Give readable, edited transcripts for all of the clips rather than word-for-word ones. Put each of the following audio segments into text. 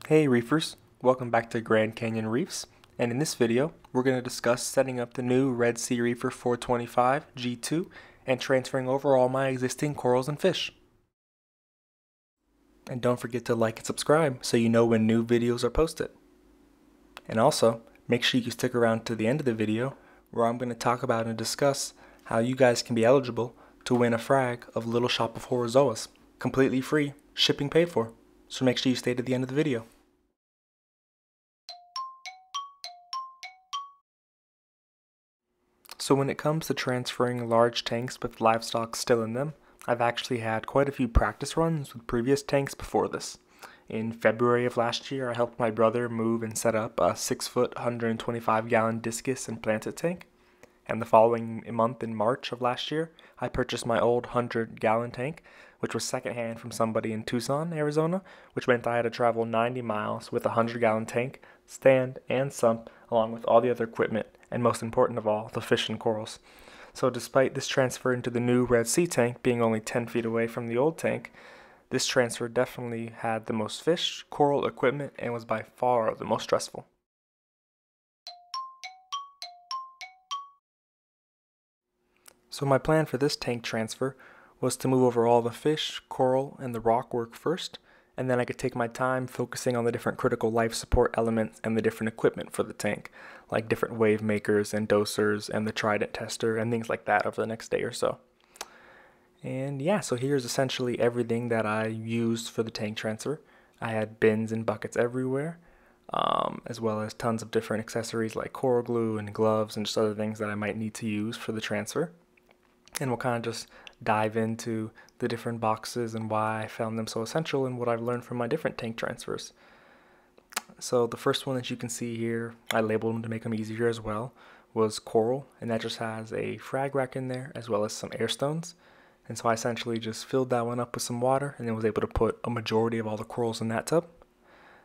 Hey Reefers, welcome back to Grand Canyon Reefs, and in this video we're going to discuss setting up the new Red Sea Reefer 425 G2 and transferring over all my existing corals and fish. And don't forget to like and subscribe so you know when new videos are posted. And also, make sure you stick around to the end of the video where I'm going to talk about and discuss how you guys can be eligible to win a frag of Little Shop of Horrorzoas, completely free, shipping paid for. So make sure you stay to the end of the video. So when it comes to transferring large tanks with livestock still in them, I've actually had quite a few practice runs with previous tanks before this. In February of last year, I helped my brother move and set up a 6-foot, 125-gallon discus and planted tank. And the following month, in March of last year, I purchased my old 100-gallon tank, which was secondhand from somebody in Tucson, Arizona, which meant I had to travel 90 miles with a 100-gallon tank, stand, and sump, along with all the other equipment, and most important of all, the fish and corals. So despite this transfer into the new Red Sea tank being only 10 feet away from the old tank, this transfer definitely had the most fish, coral, equipment, and was by far the most stressful. So my plan for this tank transfer was to move over all the fish, coral, and the rock work first, and then I could take my time focusing on the different critical life support elements and the different equipment for the tank, like different wave makers and dosers and the trident tester and things like that over the next day or so. And yeah, so here's essentially everything that I used for the tank transfer. I had bins and buckets everywhere, as well as tons of different accessories like coral glue and gloves and just other things that I might need to use for the transfer. And we'll kind of just dive into the different boxes and why I found them so essential and what I've learned from my different tank transfers. So the first one that you can see here, I labeled them to make them easier as well, was coral, and that just has a frag rack in there as well as some air stones. And so I essentially just filled that one up with some water and then was able to put a majority of all the corals in that tub.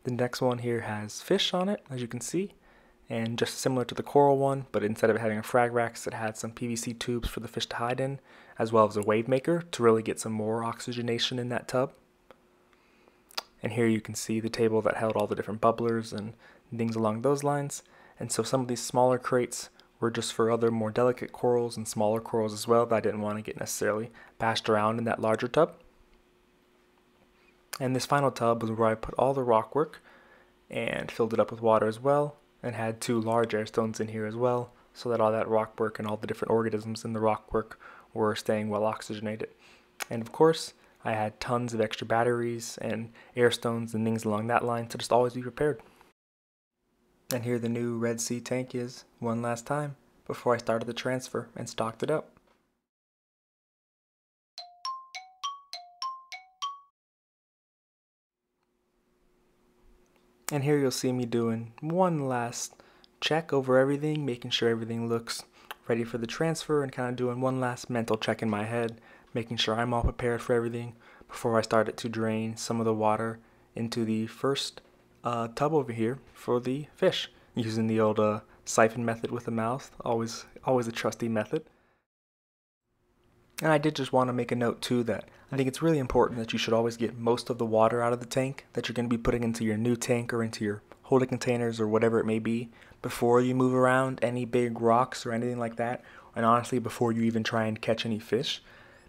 The next one here has fish on it, as you can see, and just similar to the coral one, but instead of having a frag racks, it had some PVC tubes for the fish to hide in, as well as a wave maker to really get some more oxygenation in that tub. And here you can see the table that held all the different bubblers and things along those lines. And so some of these smaller crates were just for other more delicate corals and smaller corals as well that I didn't want to get necessarily passed around in that larger tub. And this final tub was where I put all the rock work and filled it up with water as well, and had 2 large air stones in here as well, so that all that rock work and all the different organisms in the rock work were staying well oxygenated. And of course, I had tons of extra batteries and air stones and things along that line to just always be prepared. And here the new Red Sea tank is, one last time, before I started the transfer and stocked it up. And here you'll see me doing one last check over everything, making sure everything looks ready for the transfer and kind of doing one last mental check in my head, making sure I'm all prepared for everything before I started to drain some of the water into the first tub over here for the fish, using the old siphon method with the mouth, always a trusty method. And I did just want to make a note too that I think it's really important that you should always get most of the water out of the tank that you're going to be putting into your new tank or into your holding containers or whatever it may be before you move around any big rocks or anything like that, and honestly before you even try and catch any fish.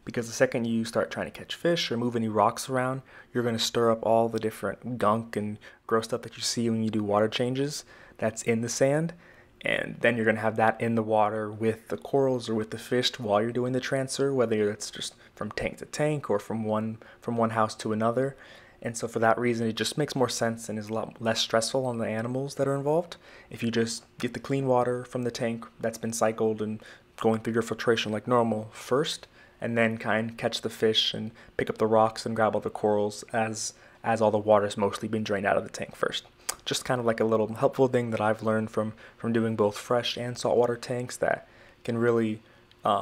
Because the second you start trying to catch fish or move any rocks around, you're going to stir up all the different gunk and gross stuff that you see when you do water changes that's in the sand. And then you're going to have that in the water with the corals or with the fish while you're doing the transfer, whether it's just from tank to tank or from one house to another. And so for that reason, it just makes more sense and is a lot less stressful on the animals that are involved if you just get the clean water from the tank that's been cycled and going through your filtration like normal first, and then kind of catch the fish and pick up the rocks and grab all the corals as all the water's mostly been drained out of the tank first. Just kind of like a little helpful thing that I've learned from doing both fresh and saltwater tanks that can really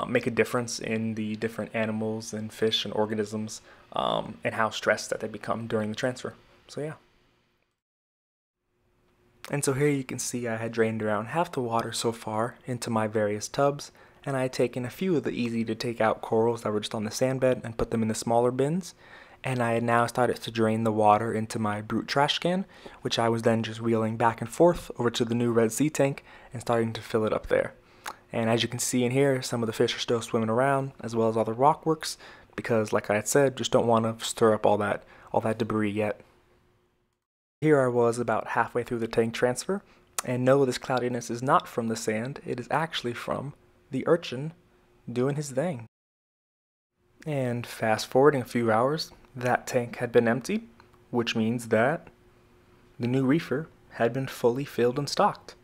make a difference in the different animals and fish and organisms and how stressed that they become during the transfer. So yeah. And so here you can see I had drained around half the water so far into my various tubs, and I had taken a few of the easy to take out corals that were just on the sand bed and put them in the smaller bins. and I had now started to drain the water into my brute trash can, which I was then just wheeling back and forth over to the new Red Sea tank and starting to fill it up there. And as you can see in here, some of the fish are still swimming around, as well as all the rockworks, because like I had said, just don't want to stir up all that debris yet. Here I was about halfway through the tank transfer, and no, this cloudiness is not from the sand, it is actually from the urchin doing his thing. And fast forwarding a few hours, that tank had been emptied, which means that the new reefer had been fully filled and stocked.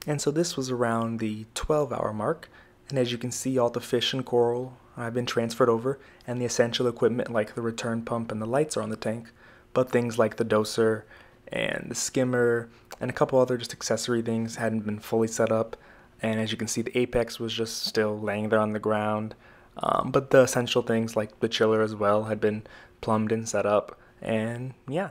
And so this was around the 12-hour mark, and as you can see, all the fish and coral have been transferred over, and the essential equipment like the return pump and the lights are on the tank, but things like the doser and the skimmer and a couple other just accessory things hadn't been fully set up. And as you can see, the apex was just still laying there on the ground, but the essential things like the chiller as well had been plumbed and set up. And yeah,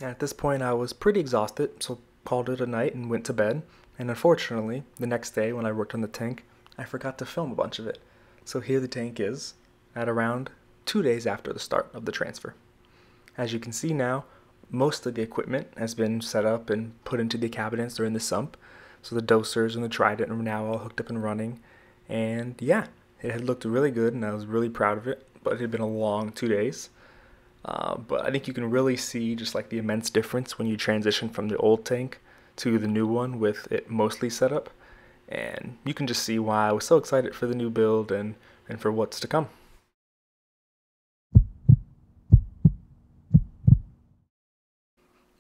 at this point I was pretty exhausted, so called it a night and went to bed. And unfortunately, the next day when I worked on the tank, I forgot to film a bunch of it. So here the tank is at around 2 days after the start of the transfer. As you can see now, most of the equipment has been set up and put into the cabinets or in the sump. So the dosers and the trident are now all hooked up and running. And yeah, it had looked really good and I was really proud of it, but it had been a long 2 days. But I think you can really see just like the immense difference when you transition from the old tank to the new one with it mostly set up. And you can just see why I was so excited for the new build and for what's to come.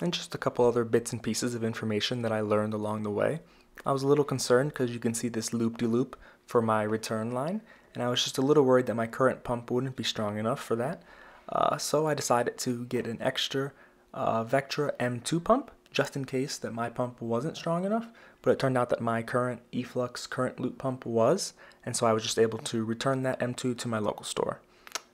And just a couple other bits and pieces of information that I learned along the way. I was a little concerned because you can see this loop-de-loop for my return line, and I was just a little worried that my current pump wouldn't be strong enough for that. So I decided to get an extra Vectra M2 pump, just in case that my pump wasn't strong enough, but it turned out that my current eFlux current loop pump was, and so I was just able to return that M2 to my local store.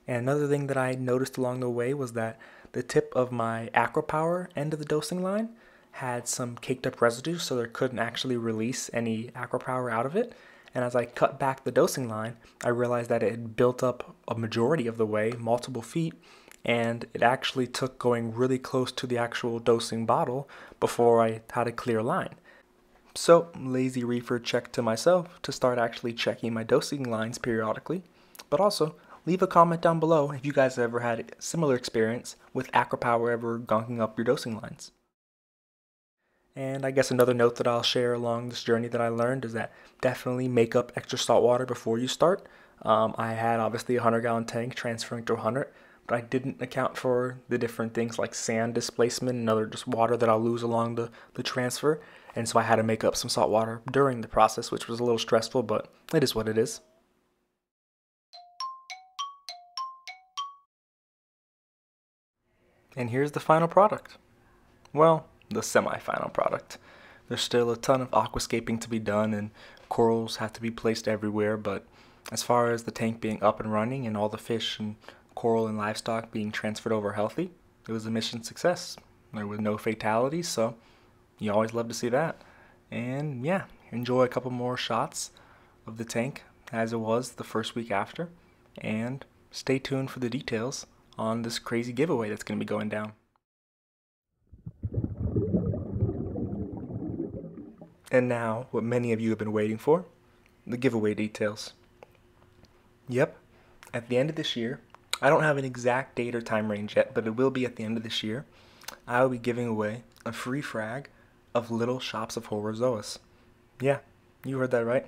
And another thing that I noticed along the way was that the tip of my AquaPower end of the dosing line had some caked up residue, so there couldn't actually release any AquaPower out of it. And as I cut back the dosing line, I realized that it had built up a majority of the way, multiple feet, and it actually took going really close to the actual dosing bottle before I had a clear line. So, lazy reefer check to myself to start actually checking my dosing lines periodically, but also leave a comment down below if you guys have ever had a similar experience with AquaPower ever gunking up your dosing lines. And I guess another note that I'll share along this journey that I learned is that definitely make up extra salt water before you start. I had obviously a 100-gallon tank transferring to 100, but I didn't account for the different things like sand displacement and other just water that I'll lose along the transfer. And so I had to make up some salt water during the process, which was a little stressful, but it is what it is. And here's the final product. Well, the semi-final product. There's still a ton of aquascaping to be done and corals have to be placed everywhere, but as far as the tank being up and running and all the fish and coral and livestock being transferred over healthy, it was a mission success. There were no fatalities, so you always love to see that. And yeah, enjoy a couple more shots of the tank as it was the first week after, and stay tuned for the details on this crazy giveaway that's going to be going down. And now, what many of you have been waiting for, the giveaway details. Yep, at the end of this year, I don't have an exact date or time range yet, but it will be at the end of this year, I will be giving away a free frag of Little Shops of Horrorzoas. Yeah, you heard that right.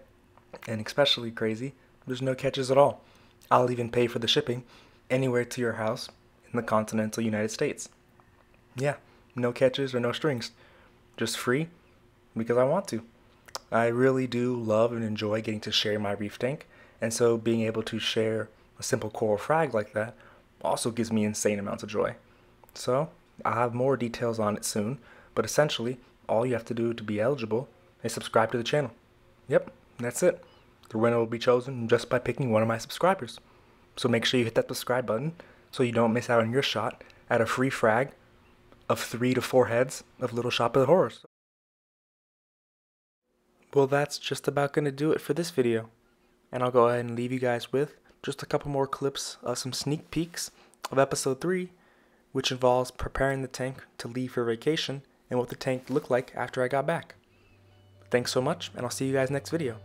And especially crazy, there's no catches at all. I'll even pay for the shipping anywhere to your house in the continental United States. Yeah, no catches or no strings. Just free because I want to. I really do love and enjoy getting to share my reef tank, and so being able to share a simple coral frag like that also gives me insane amounts of joy. So, I'll have more details on it soon, but essentially, all you have to do to be eligible is subscribe to the channel. Yep, that's it. The winner will be chosen just by picking one of my subscribers. So make sure you hit that subscribe button so you don't miss out on your shot at a free frag of 3 to 4 heads of Little Shop of the Horrors. Well, that's just about going to do it for this video. And I'll go ahead and leave you guys with just a couple more clips of some sneak peeks of episode 3, which involves preparing the tank to leave for vacation and what the tank looked like after I got back. Thanks so much, and I'll see you guys next video.